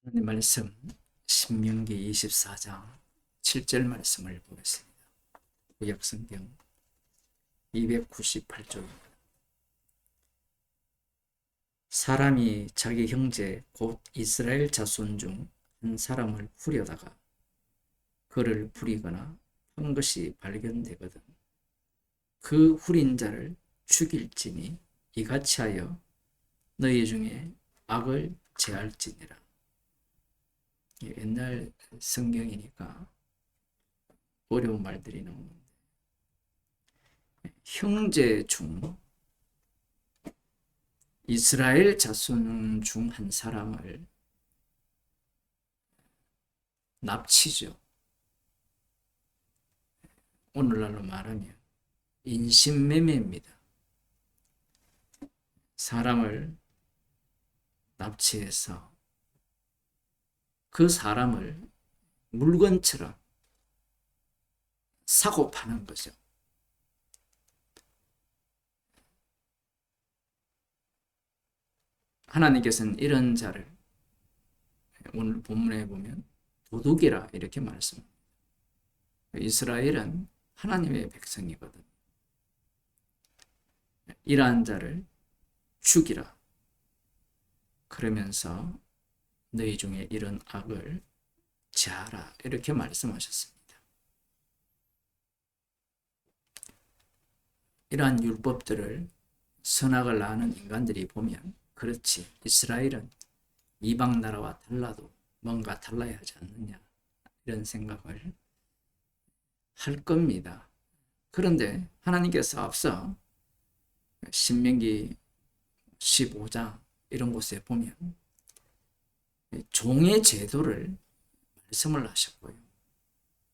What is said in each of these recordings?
하나님 말씀 신명기 24장 7절 말씀을 보겠습니다. 구약성경 298쪽입니다. 사람이 자기 형제 곧 이스라엘 자손 중 한 사람을 후려다가 그를 부리거나 한 것이 발견되거든 그 후린 자를 죽일지니 이같이 하여 너희 중에 악을 제할지니라. 옛날 성경이니까 어려운 말들이 나오는데, 형제 중 이스라엘 자손 중 한 사람을 납치죠. 오늘날로 말하면 인신매매입니다. 사람을 납치해서 그 사람을 물건처럼 사고 파는 거죠. 하나님께서는 이런 자를 오늘 본문에 보면 도둑이라 이렇게 말씀합니다. 이스라엘은 하나님의 백성이거든. 이러한 자를 죽이라. 그러면서 너희 중에 이런 악을 제하라 이렇게 말씀하셨습니다. 이러한 율법들을 선악을 아는 인간들이 보면 그렇지, 이스라엘은 이방 나라와 달라도 뭔가 달라야 하지 않느냐 이런 생각을 할 겁니다. 그런데 하나님께서 앞서 신명기 15장 이런 곳에 보면 종의 제도를 말씀을 하셨고요.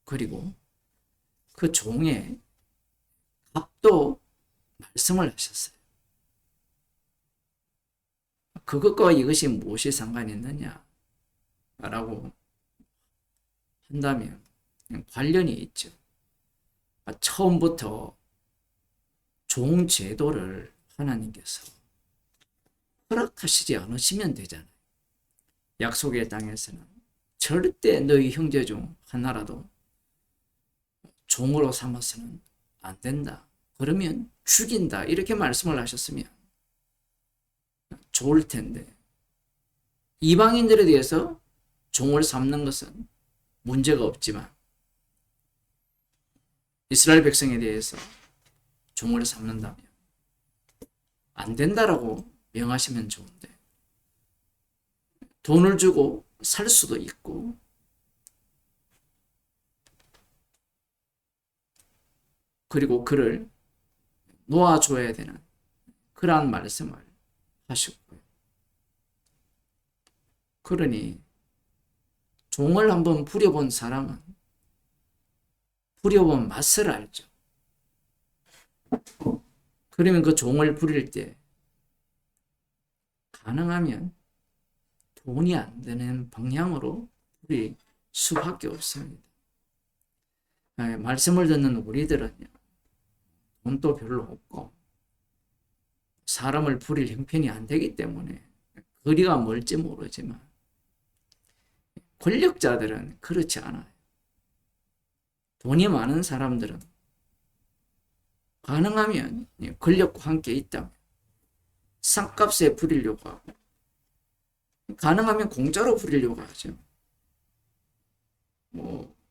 그리고 그 종의 값도 말씀을 하셨어요. 그것과 이것이 무엇이 상관이 있느냐 라고 한다면 관련이 있죠. 처음부터 종 제도를 하나님께서 허락하시지 않으시면 되잖아요. 약속의 땅에서는 절대 너희 형제 중 하나라도 종으로 삼아서는 안 된다. 그러면 죽인다. 이렇게 말씀을 하셨으면 좋을 텐데, 이방인들에 대해서 종을 삼는 것은 문제가 없지만 이스라엘 백성에 대해서 종을 삼는다면 안 된다라고 명하시면 좋은데, 돈을 주고 살 수도 있고 그리고 그를 놓아줘야 되는 그러한 말씀을 하셨고요. 그러니 종을 한번 부려본 사람은 부려본 맛을 알죠. 그러면 그 종을 부릴 때 가능하면 돈이 안 되는 방향으로 부릴 수밖에 없습니다. 말씀을 듣는 우리들은요, 돈도 별로 없고 사람을 부릴 형편이 안 되기 때문에 거리가 멀지 모르지만 권력자들은 그렇지 않아요. 돈이 많은 사람들은 가능하면 권력과 함께 있다면 싼값에 부리려고 하고 가능하면 공짜로 부리려고 하죠.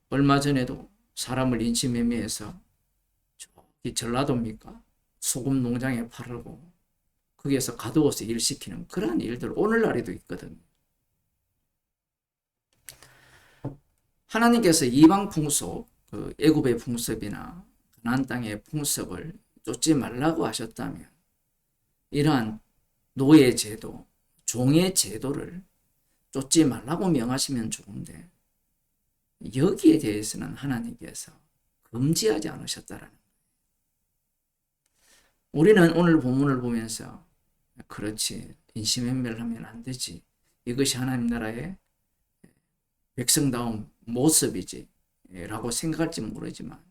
얼마 전에도 사람을 인신매매해서 저기 전라도입니까? 소금 농장에 팔고 거기에서 가두어서 일시키는 그런 일들 오늘날에도 있거든요. 하나님께서 이방 풍속, 애굽의 풍습이나 가나안 땅의 풍습을 쫓지 말라고 하셨다면 이러한 노예 제도, 종의 제도를 쫓지 말라고 명하시면 좋은데 여기에 대해서는 하나님께서 금지하지 않으셨다라는 거예요. 우리는 오늘 본문을 보면서 그렇지, 인신매매를 하면 안 되지, 이것이 하나님 나라의 백성다운 모습이지 라고 생각할지 모르지만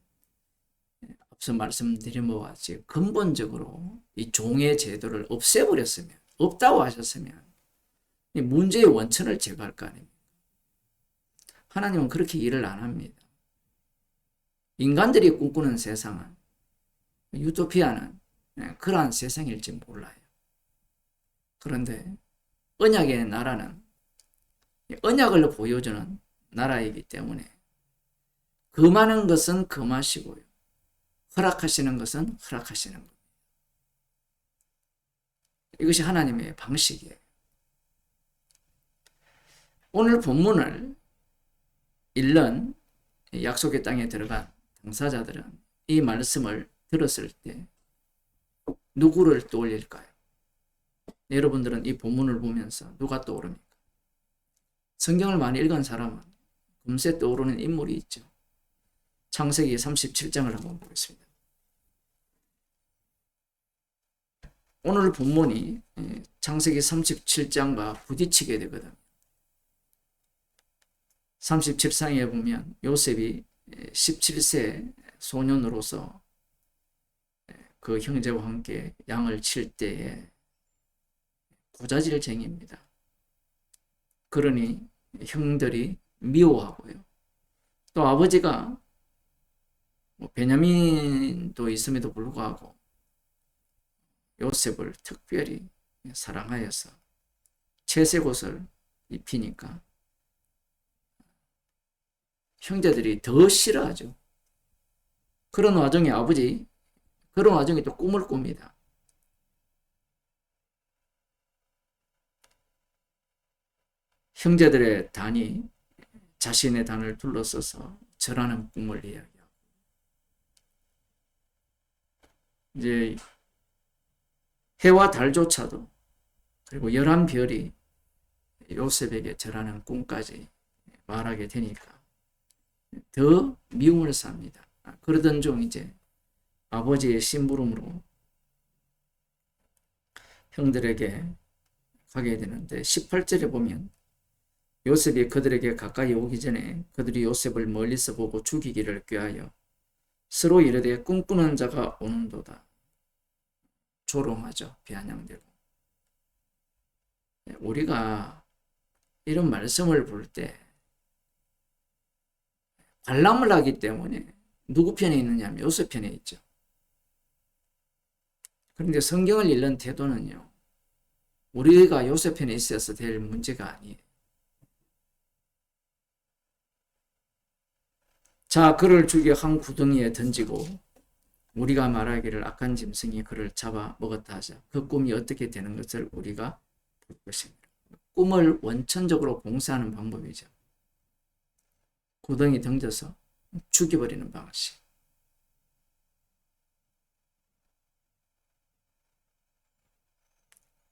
앞서 말씀드린 바와 같이 근본적으로 이 종의 제도를 없애버렸으면, 없다고 하셨으면 문제의 원천을 제거할 거 아닙니까? 하나님은 그렇게 일을 안 합니다. 인간들이 꿈꾸는 세상은, 유토피아는 그러한 세상일지 몰라요. 그런데 언약의 나라는 언약을 보여주는 나라이기 때문에 금하는 것은 금하시고요, 허락하시는 것은 허락하시는 겁니다. 이것이 하나님의 방식이에요. 오늘 본문을 읽는 약속의 땅에 들어간 당사자들은 이 말씀을 들었을 때 누구를 떠올릴까요? 여러분들은 이 본문을 보면서 누가 떠오릅니까? 성경을 많이 읽은 사람은 금세 떠오르는 인물이 있죠. 창세기 37장을 한번 보겠습니다. 오늘 본문이 창세기 37장과 부딪히게 되거든요. 37장에 보면 요셉이 17세 소년으로서 그 형제와 함께 양을 칠 때에 고자질쟁이입니다. 그러니 형들이 미워하고요. 또 아버지가 베냐민도 있음에도 불구하고 요셉을 특별히 사랑하여서 채색옷을 입히니까 형제들이 더 싫어하죠. 그런 와중에 또 꿈을 꿉니다. 형제들의 단이 자신의 단을 둘러서서 절하는 꿈을 이야기하고, 이제 해와 달조차도, 그리고 11별이 요셉에게 절하는 꿈까지 말하게 되니까 더 미움을 삽니다. 그러던 중 이제 아버지의 심부름으로 형들에게 가게 되는데, 18절에 보면 요셉이 그들에게 가까이 오기 전에 그들이 요셉을 멀리서 보고 죽이기를 꾀하여 서로 이르되 꿈꾸는 자가 오는도다. 조롱하죠. 비아냥대고. 우리가 이런 말씀을 볼 때 관람을 하기 때문에 누구 편에 있느냐 하면 요셉 편에 있죠. 그런데 성경을 읽는 태도는요, 우리가 요셉 편에 있어서 될 문제가 아니에요. 자, 그를 죽여 한 구덩이에 던지고 우리가 말하기를 악한 짐승이 그를 잡아 먹었다 하자. 그 꿈이 어떻게 되는 것을 우리가 볼 것입니다. 꿈을 원천적으로 봉쇄하는 방법이죠. 구덩이 던져서 죽여버리는 방식.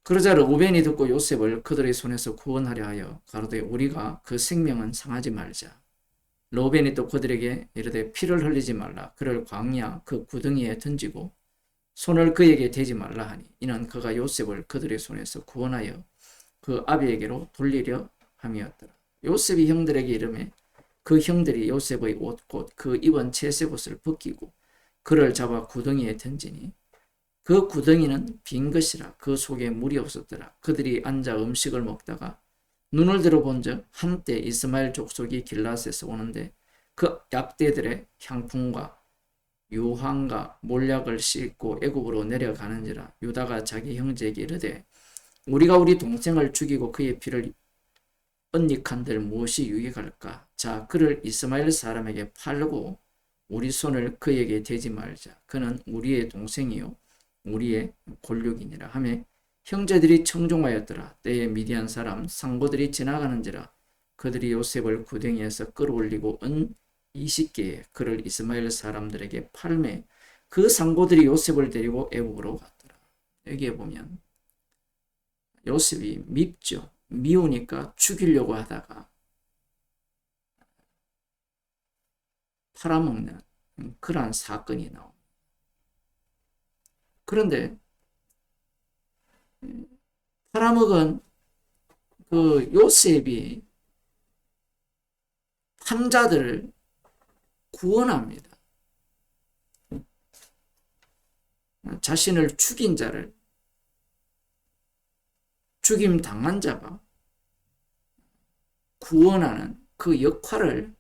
그러자 르우벤이 듣고 요셉을 그들의 손에서 구원하려 하여 가로되 우리가 그 생명은 상하지 말자. 르우벤이 또 그들에게 이르되 피를 흘리지 말라. 그를 광야 그 구덩이에 던지고 손을 그에게 대지 말라 하니, 이는 그가 요셉을 그들의 손에서 구원하여 그 아비에게로 돌리려 함이었더라. 요셉이 형들에게 이르매 그 형들이 요셉의 옷 곧 그 입은 채색옷을 벗기고 그를 잡아 구덩이에 던지니 그 구덩이는 빈 것이라 그 속에 물이 없었더라. 그들이 앉아 음식을 먹다가 눈을 들어 본즉 한때 이스마엘 족속이 길라앗에서 오는데 그 약대들의 향품과 유황과 몰약을 싣고 애굽으로 내려가는지라. 유다가 자기 형제에게 이르되 우리가 우리 동생을 죽이고 그의 피를 언닉한들 무엇이 유익할까? 자, 그를 이스마엘 사람에게 팔고 우리 손을 그에게 대지 말자. 그는 우리의 동생이요 우리의 골육이니라 하며 형제들이 청종하였더라. 때에 미디안 사람 상고들이 지나가는지라. 그들이 요셉을 구덩이에서 끌어올리고 은 20개에 그를 이스마엘 사람들에게 팔매 그 상고들이 요셉을 데리고 애굽으로 갔더라. 여기에 보면 요셉이 밉죠. 미우니까 죽이려고 하다가 팔아먹는 그러한 사건이 나옵니다. 그런데 팔아먹은 그 요셉이 판자들을 구원합니다. 자신을 죽인 자를, 죽임 당한 자가 구원하는 그 역할을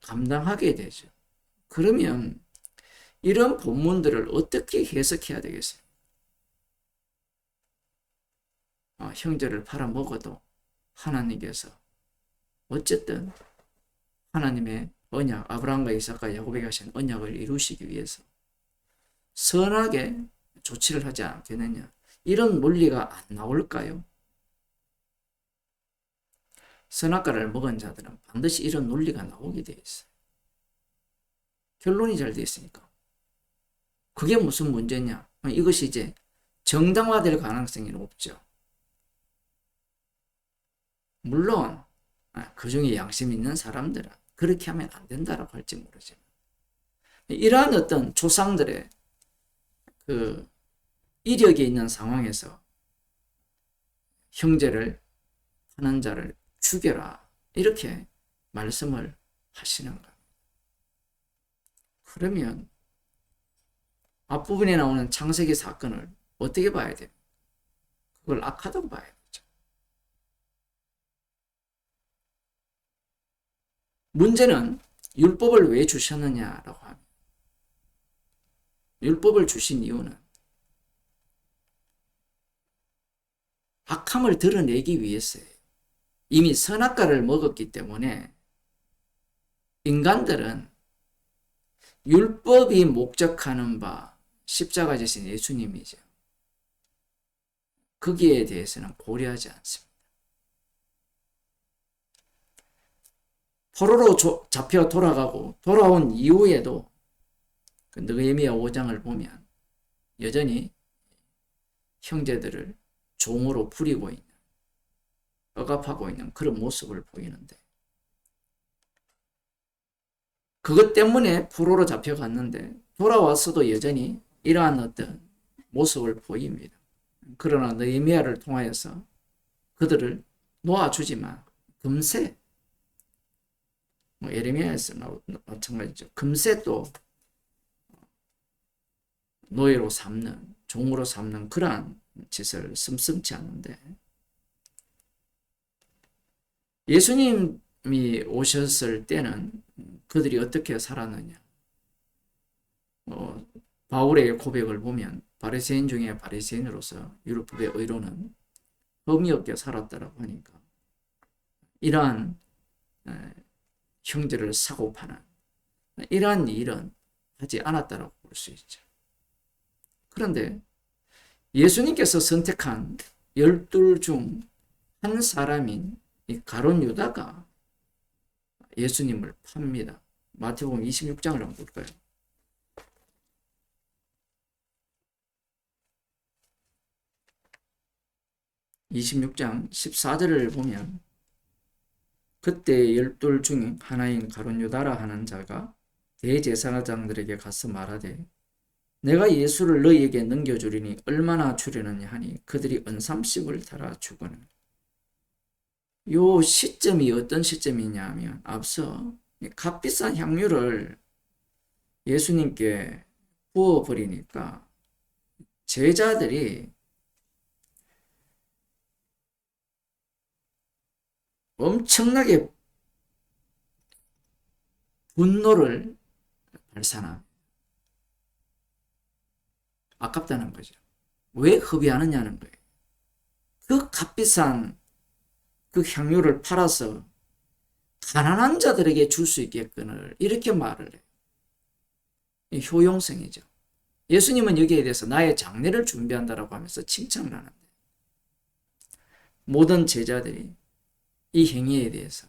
감당하게 되죠. 그러면 이런 본문들을 어떻게 해석해야 되겠어요? 형제를 팔아먹어도 하나님께서 어쨌든 하나님의 언약, 아브라함과 이삭과 야곱에게 하신 언약을 이루시기 위해서 선하게 조치를 하지 않겠느냐. 이런 논리가 안 나올까요? 선악과를 먹은 자들은 반드시 이런 논리가 나오게 돼 있어요. 결론이 잘 돼 있으니까. 그게 무슨 문제냐? 이것이 이제 정당화될 가능성이 높죠. 물론 그 중에 양심 있는 사람들은 그렇게 하면 안 된다라고 할지 모르지만 이러한 어떤 조상들의 그 이력이 있는 상황에서 형제를 하는 자를 죽여라 이렇게 말씀을 하시는 거예요. 그러면 앞부분에 나오는 창세기 사건을 어떻게 봐야 돼요? 그걸 악하다고 봐야 되죠. 문제는 율법을 왜 주셨느냐라고 하면 율법을 주신 이유는 악함을 드러내기 위해서예요. 이미 선악과를 먹었기 때문에 인간들은 율법이 목적하는 바 십자가 지신 예수님이죠. 거기에 대해서는 고려하지 않습니다. 포로로 잡혀 돌아가고 돌아온 이후에도 그 느헤미야 5장을 보면 여전히 형제들을 종으로 부리고 있는, 억압하고 있는 그런 모습을 보이는데 그것 때문에 포로로 잡혀갔는데 돌아와서도 여전히 이러한 어떤 모습을 보입니다. 그러나 느헤미야를 통하여서 그들을 놓아주지만 금세 예레미야에서 마찬가지죠. 금세 또 노예로 삼는, 종으로 삼는 그러한 짓을 슴슴치 않은데 예수님이 오셨을 때는 그들이 어떻게 살았느냐. 바울의 고백을 보면 바리새인 중에 바리새인으로서 율법의 의로는 흠이 없게 살았다라고 하니까 이러한 형제를 사고 파는 이러한 일은 하지 않았다라고 볼 수 있죠. 그런데 예수님께서 선택한 12 중 한 사람인 이 가룟 유다가 예수님을 팝니다. 마태복음 26장을 한번 볼까요? (26장) 14절을 보면 그때 12 중 하나인 가룟 유다라 하는 자가 대제사장들에게 가서 말하되 내가 예수를 너희에게 넘겨주리니 얼마나 주려느냐 하니 그들이 은삼십을 달아 주거늘. 요 시점이 어떤 시점이냐 하면 앞서 값비싼 향유를 예수님께 부어버리니까 제자들이 엄청나게 분노를 발산합니다. 아깝다는 거죠. 왜 허비하느냐는 거예요. 그 값비싼 그 향유를 팔아서 가난한 자들에게 줄 수 있게끔 이렇게 말을 해요. 효용성이죠. 예수님은 여기에 대해서 나의 장례를 준비한다라고 하면서 칭찬을 하는데 모든 제자들이 이 행위에 대해서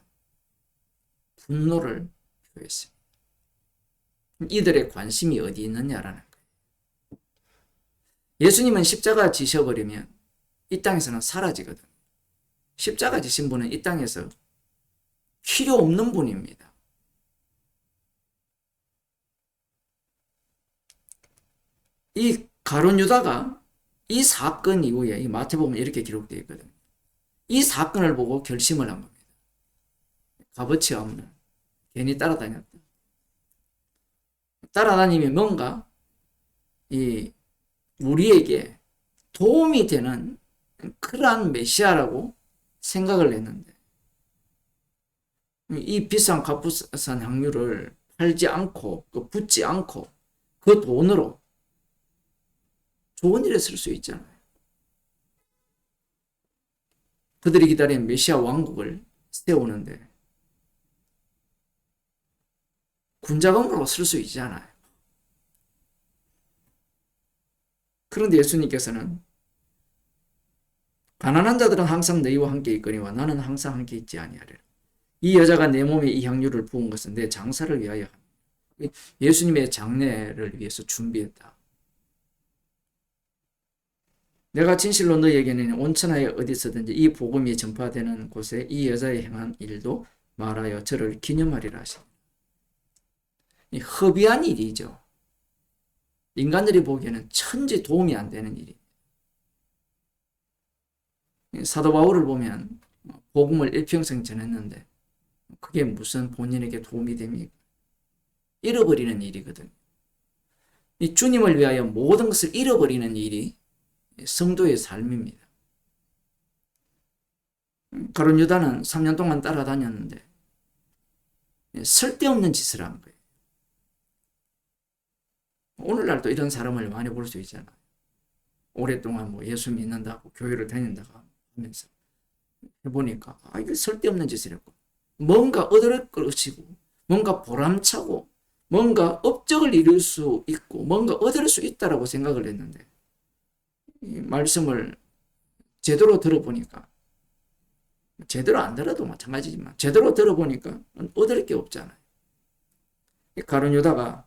분노를 표했습니다. 이들의 관심이 어디 있느냐라는 거예요. 예수님은 십자가 지셔버리면 이 땅에서는 사라지거든요. 십자가 지신 분은 이 땅에서 필요 없는 분입니다. 이 가룟 유다가 이 사건 이후에 이 마태복음에 이렇게 기록되어 있거든요. 이 사건을 보고 결심을 한 겁니다. 값어치 없는 괜히 따라다녔다. 따라다니면 뭔가 이 우리에게 도움이 되는 그러한 메시아라고 생각을 했는데 이 비싼 값비싼 향유를 팔지 않고 붓지 않고 그 돈으로 좋은 일에 쓸 수 있잖아요. 그들이 기다린 메시아 왕국을 세우는데 군자금으로 쓸 수 있잖아요. 그런데 예수님께서는 가난한 자들은 항상 너희와 함께 있거니와 나는 항상 함께 있지 아니하리라. 이 여자가 내 몸에 이 향유를 부은 것은 내 장사를 위하여 합니다. 예수님의 장례를 위해서 준비했다. 내가 진실로 너희에게는 온천하에 어디서든지 이 복음이 전파되는 곳에 이 여자의 행한 일도 말하여 저를 기념하리라 하십니다. 허비한 일이죠. 인간들이 보기에는 천지 도움이 안 되는 일이. 사도 바울을 보면 복음을 일평생 전했는데 그게 무슨 본인에게 도움이 됩니까? 잃어버리는 일이거든요. 이 주님을 위하여 모든 것을 잃어버리는 일이 성도의 삶입니다. 가룟 유다는 3년 동안 따라다녔는데 쓸데없는 짓을 한 거예요. 오늘날도 이런 사람을 많이 볼 수 있잖아요. 오랫동안 뭐 예수 믿는다고 교회를 다닌다고 하면서 해보니까 이게 쓸데없는 짓을 했고 뭔가 얻을 것이고 뭔가 보람차고 뭔가 업적을 이룰 수 있고 뭔가 얻을 수 있다라고 생각을 했는데 이 말씀을 제대로 들어보니까 제대로 안 들어도 마찬가지지만 제대로 들어보니까 얻을 게 없잖아요. 가룟 유다가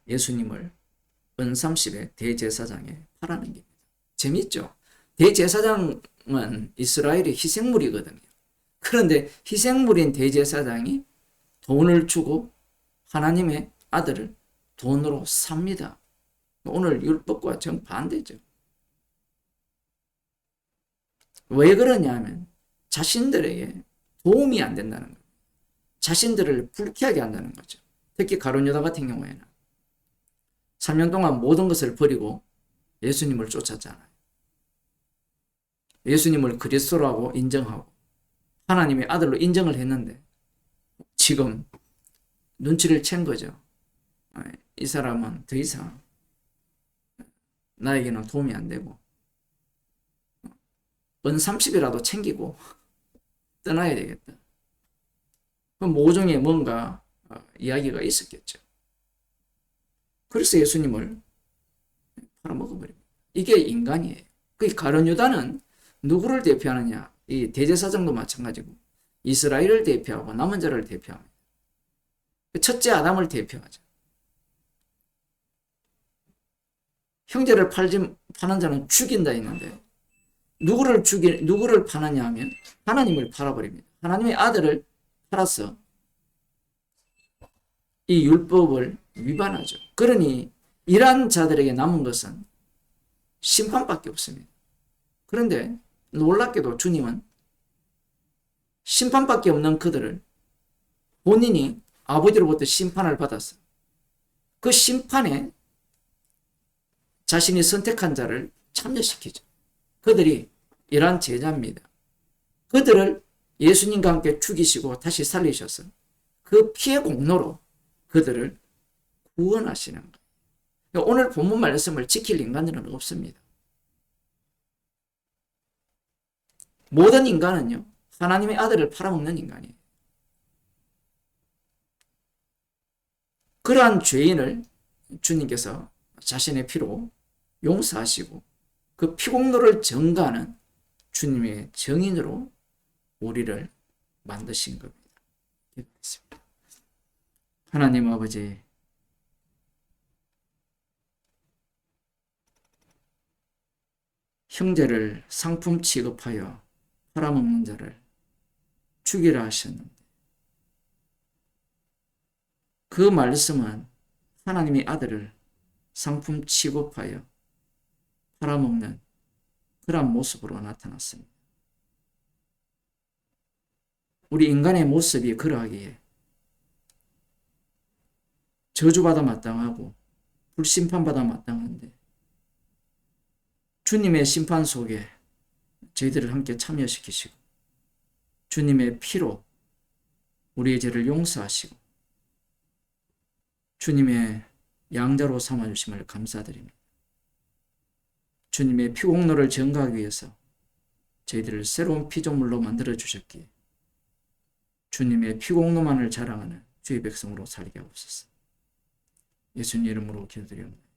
예수님을 은30의 대제사장에 팔아는 겁니다. 재밌죠? 대제사장은 이스라엘의 희생물이거든요. 그런데 희생물인 대제사장이 돈을 주고 하나님의 아들을 돈으로 삽니다. 오늘 율법과 정반대죠. 왜 그러냐면 자신들에게 도움이 안 된다는 거예요. 자신들을 불쾌하게 한다는 거죠. 특히 가룟 유다 같은 경우에는 3년 동안 모든 것을 버리고 예수님을 쫓았잖아요. 예수님을 그리스도라고 인정하고 하나님의 아들로 인정을 했는데 지금 눈치를 챈 거죠. 이 사람은 더 이상 나에게는 도움이 안 되고 은30이라도 챙기고 떠나야 되겠다. 그럼 모종의 뭔가 이야기가 있었겠죠. 그래서 예수님을 팔아먹어버립니다. 이게 인간이에요. 그 가룟 유다는 누구를 대표하느냐? 이 대제사장도 마찬가지고 이스라엘을 대표하고 남은 자를 대표합니다. 첫째 아담을 대표하죠. 형제를 파는 자는 죽인다 했는데 누구를 파느냐 하면 하나님을 팔아버립니다. 하나님의 아들을 팔아서 이 율법을 위반하죠. 그러니 이러한 자들에게 남은 것은 심판밖에 없습니다. 그런데 놀랍게도 주님은 심판밖에 없는 그들을 본인이 아버지로부터 심판을 받아서 그 심판에 자신이 선택한 자를 참여시키죠. 그들이 이러한 제자입니다. 그들을 예수님과 함께 죽이시고 다시 살리셔서 그 피의 공로로 그들을 구원하시는 거예요. 오늘 본문 말씀을 지킬 인간들은 없습니다. 모든 인간은요, 하나님의 아들을 팔아먹는 인간이에요. 그러한 죄인을 주님께서 자신의 피로 용서하시고 그 피공로를 전가하는 주님의 정인으로 우리를 만드신 겁니다. 기도하겠습니다. 하나님 아버지, 형제를 상품 취급하여 팔아먹는 자를 죽이라 하셨는데 그 말씀은 하나님의 아들을 상품 취급하여 팔아먹는 그런 모습으로 나타났습니다. 우리 인간의 모습이 그러하기에 저주받아 마땅하고 불심판받아 마땅한데 주님의 심판 속에 저희들을 함께 참여시키시고 주님의 피로 우리의 죄를 용서하시고 주님의 양자로 삼아주심을 감사드립니다. 주님의 피공로를 증거하기 위해서 저희들을 새로운 피조물로 만들어 주셨기에 주님의 피공로만을 자랑하는 주의 백성으로 살게 하옵소서. 예수님 이름으로 기도드립니다.